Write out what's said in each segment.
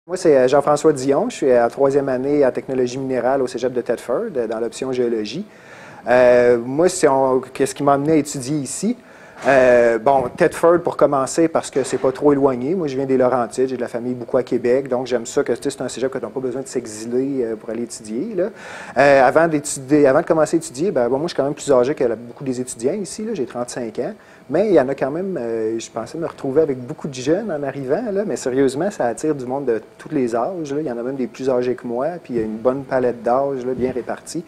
Moi, c'est Jean-François Dion. Je suis en troisième année en technologie minérale au Cégep de Thetford, dans l'option géologie. Moi, qu'est-ce qui m'a amené à étudier ici? Bon, Thetford pour commencer parce que c'est pas trop éloigné. Moi, je viens des Laurentides, j'ai de la famille beaucoup à Québec, donc j'aime ça que c'est un cégep que tu n'as pas besoin de s'exiler pour aller étudier. Là. Avant de commencer à étudier, moi, je suis quand même plus âgé que beaucoup des étudiants ici. J'ai 35 ans. Mais il y en a quand même, je pensais me retrouver avec beaucoup de jeunes en arrivant, là, mais sérieusement, ça attire du monde de tous les âges. Là. Il y en a même des plus âgés que moi, puis il y a une bonne palette d'âges bien répartie.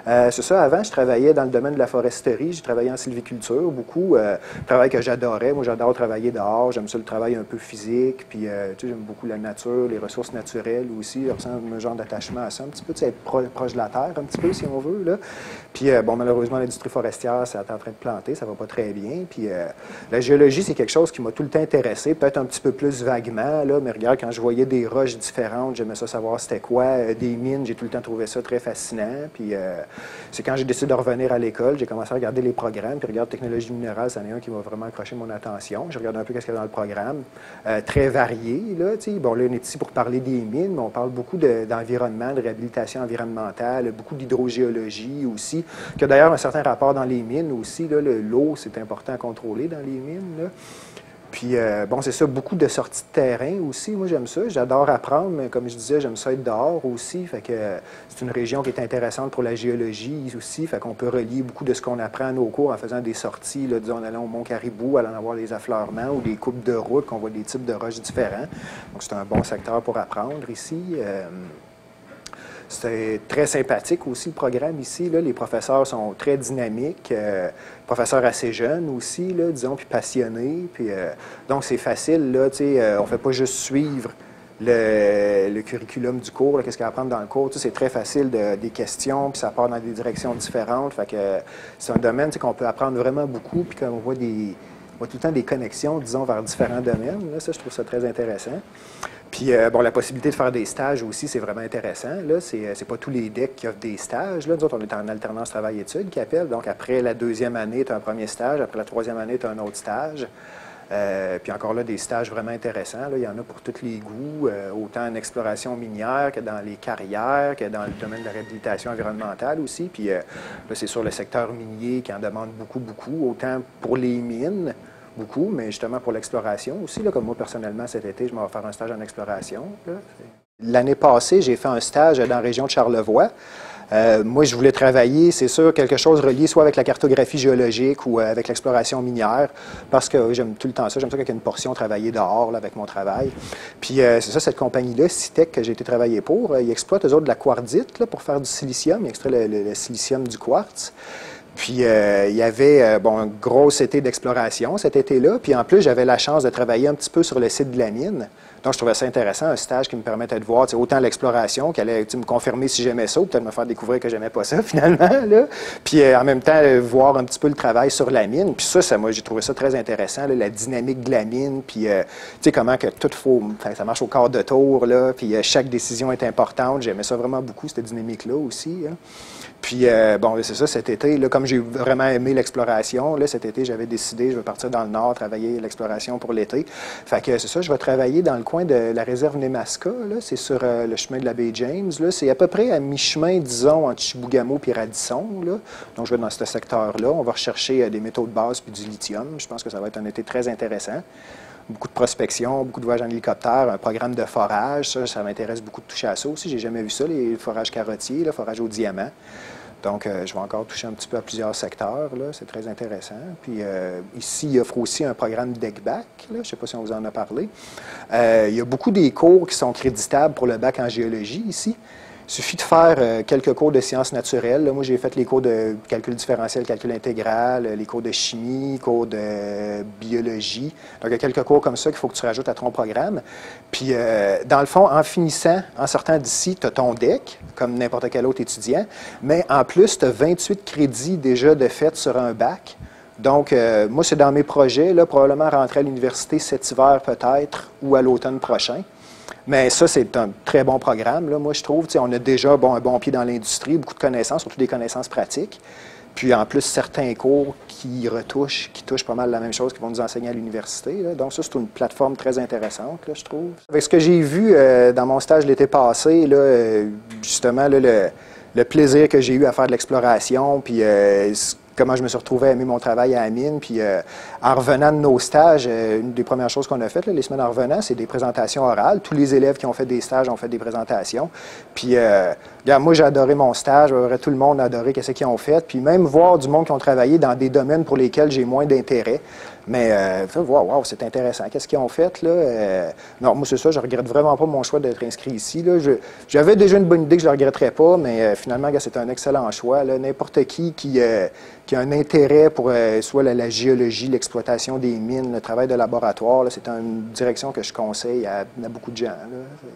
C'est ça, avant, je travaillais dans le domaine de la foresterie, j'ai travaillé en sylviculture beaucoup, travail que j'adorais. Moi, j'adore travailler dehors, j'aime ça le travail un peu physique, puis j'aime beaucoup la nature, les ressources naturelles aussi, je ressens un genre d'attachement à ça, un petit peu, être proche de la terre, un petit peu, si on veut. Là. Puis, malheureusement, l'industrie forestière, c'est en train de planter, ça va pas très bien, puis la géologie, c'est quelque chose qui m'a tout le temps intéressé, peut-être un petit peu plus vaguement, là, mais regarde, quand je voyais des roches différentes, j'aimais ça savoir c'était quoi, des mines, j'ai tout le temps trouvé ça très fascinant, puis c'est quand j'ai décidé de revenir à l'école, j'ai commencé à regarder les programmes, puis regarde technologie minérale, c'en est un qui m'a vraiment accroché mon attention. Je regarde un peu ce qu'il y a dans le programme, très varié, là, tu sais. Bon, là, on est ici pour parler des mines, mais on parle beaucoup d'environnement, de réhabilitation environnementale, beaucoup d'hydrogéologie aussi, qui a d'ailleurs un certain rapport dans les mines aussi, là, l'eau, c'est important à contrôler dans les mines, là. Puis, c'est ça, beaucoup de sorties de terrain aussi. Moi, j'aime ça. J'adore apprendre, mais comme je disais, j'aime ça être dehors aussi. Fait que c'est une région qui est intéressante pour la géologie aussi. Fait qu'on peut relier beaucoup de ce qu'on apprend à nos cours en faisant des sorties, là, disons, en allant au Mont-Caribou, allant avoir des affleurements ou des coupes de route, qu'on voit des types de roches différents. Donc, c'est un bon secteur pour apprendre ici. C'est très sympathique aussi, le programme ici. Là. Les professeurs sont très dynamiques, professeurs assez jeunes aussi, là, disons, puis passionnés. Puis, donc, c'est facile, là, on ne fait pas juste suivre le curriculum du cours, qu'est-ce qu'il y a à apprendre dans le cours. C'est très facile, des questions, puis ça part dans des directions différentes. Fait que c'est un domaine qu'on peut apprendre vraiment beaucoup, puis qu'on voit tout le temps des connexions, disons, vers différents domaines. Là, ça, je trouve ça très intéressant. Puis, la possibilité de faire des stages aussi, c'est vraiment intéressant. Là, c'est pas tous les DEC qui offrent des stages. Là. Nous autres, on est en alternance travail-études qui appelle. Donc, après la deuxième année, tu as un premier stage. Après la troisième année, tu as un autre stage. Puis encore là, des stages vraiment intéressants. Là. Il y en a pour tous les goûts, autant en exploration minière que dans les carrières, que dans le domaine de la réhabilitation environnementale aussi. Puis là, c'est sur le secteur minier qui en demande beaucoup, beaucoup, autant pour les mines, beaucoup, mais justement pour l'exploration aussi. Là, comme moi, personnellement, cet été, je m'en vais faire un stage en exploration. L'année passée, j'ai fait un stage dans la région de Charlevoix. Moi, je voulais travailler, c'est sûr, quelque chose relié soit avec la cartographie géologique ou avec l'exploration minière, parce que j'aime tout le temps ça. J'aime ça qu'il y ait une portion travailler dehors là, avec mon travail. Puis c'est ça, cette compagnie-là, Citec, que j'ai été travailler pour, ils exploitent, eux autres, de la quartzite là, pour faire du silicium. Ils extraient le silicium du quartz. Puis, il y avait un gros été d'exploration cet été-là. Puis, en plus, j'avais la chance de travailler un petit peu sur le site de la mine. Donc, je trouvais ça intéressant, un stage qui me permettait de voir autant l'exploration, qui allait me confirmer si j'aimais ça, ou peut-être me faire découvrir que j'aimais pas ça, finalement. Là. Puis, en même temps, voir un petit peu le travail sur la mine. Puis ça moi, j'ai trouvé ça très intéressant, là, la dynamique de la mine. Puis, comment que tout ça marche au quart de tour, là. Puis, chaque décision est importante. J'aimais ça vraiment beaucoup, cette dynamique-là aussi. Hein. Puis, c'est ça, cet été, là, comme j'ai vraiment aimé l'exploration, là, cet été, j'avais décidé, je vais partir dans le Nord, travailler l'exploration pour l'été. Fait que c'est ça, je vais travailler dans le coin de la réserve Nemaska, là, c'est sur le chemin de la baie James, là. C'est à peu près à mi-chemin, disons, entre Chibougamau et Radisson, là. Donc, je vais dans ce secteur-là. On va rechercher des métaux de base puis du lithium. Je pense que ça va être un été très intéressant. Beaucoup de prospection, beaucoup de voyages en hélicoptère, un programme de forage, ça m'intéresse beaucoup de toucher à ça aussi. J'ai jamais vu ça, les forages carottiers, le forage au diamant. Donc, je vais encore toucher un petit peu à plusieurs secteurs, là, c'est très intéressant. Puis ici, il offre aussi un programme DEC-BAC, je ne sais pas si on vous en a parlé. Il y a beaucoup des cours qui sont créditables pour le bac en géologie ici. Il suffit de faire quelques cours de sciences naturelles. Là, moi, j'ai fait les cours de calcul différentiel, calcul intégral, les cours de chimie, cours de biologie. Donc, il y a quelques cours comme ça qu'il faut que tu rajoutes à ton programme. Puis, dans le fond, en finissant, en sortant d'ici, tu as ton DEC, comme n'importe quel autre étudiant, mais en plus, tu as 28 crédits déjà de fait sur un bac. Donc, moi, c'est dans mes projets, là, probablement rentrer à l'université cet hiver peut-être ou à l'automne prochain. Mais ça, c'est un très bon programme, là, moi, je trouve. On a déjà un bon pied dans l'industrie, beaucoup de connaissances, surtout des connaissances pratiques. Puis en plus, certains cours qui touchent pas mal la même chose qu'ils vont nous enseigner à l'université. Donc ça, c'est une plateforme très intéressante, là, je trouve. Avec ce que j'ai vu dans mon stage l'été passé, là, justement, là, le plaisir que j'ai eu à faire de l'exploration, puis comment je me suis retrouvé à aimer mon travail à la mine. Puis en revenant de nos stages, une des premières choses qu'on a faites, là, les semaines en revenant, c'est des présentations orales. Tous les élèves qui ont fait des stages ont fait des présentations. Puis regarde, moi, j'ai adoré mon stage. Tout le monde a adoré ce qu'ils ont fait. Puis même voir du monde qui ont travaillé dans des domaines pour lesquels j'ai moins d'intérêt. Mais wow, c'est intéressant. Qu'est-ce qu'ils ont fait, là? Non, moi, c'est ça. Je regrette vraiment pas mon choix d'être inscrit ici, là. J'avais déjà une bonne idée que je ne regretterais pas, mais finalement, c'est un excellent choix. N'importe qui a un intérêt pour soit la géologie, l'exploitation des mines, le travail de laboratoire, c'est une direction que je conseille à beaucoup de gens, là.